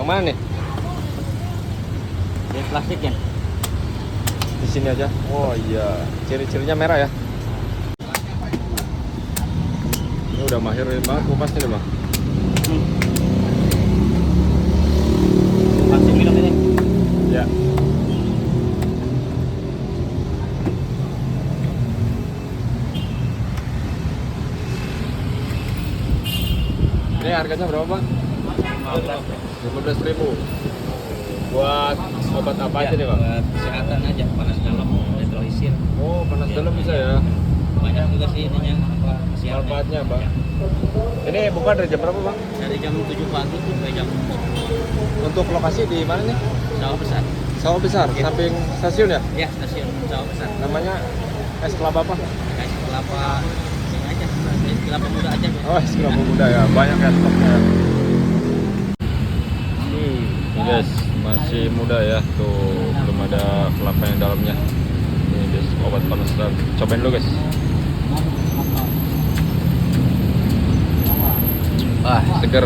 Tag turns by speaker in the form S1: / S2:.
S1: Yang mana nih?
S2: Di plastik ya.
S1: Di sini aja. Oh iya, ciri-cirinya merah ya. Ini udah mahir banget kupasnya nih bang.
S2: Plastik minum ini.
S1: Ya. Ini harganya berapa bang? 15.000. Buat obat apa aja nih bang?
S2: Buat kesehatan aja, panas dalam, netralisir.
S1: Oh panas dalam bisa ya.
S2: Banyak juga sih ininya apa khasiatnya.
S1: Manfaatnya bang. Ini buka dari jam berapa bang?
S2: Dari jam 7 pagi sampai jam 10.
S1: Untuk lokasi di mana nih?
S2: Sawah besar.
S1: Sawah besar,
S2: Ya.
S1: samping stasiun ya?
S2: Ya, stasiun sawah besar.
S1: Namanya es kelapa apa?
S2: Es kelapa ini aja, es kelapa muda aja.
S1: Oh es kelapa muda ya, banyak ya stoknya. Guys, masih muda ya, tuh belum ada kelapa yang dalamnya. Ini guys, obat panas dalam. Cobain dulu guys. Seger,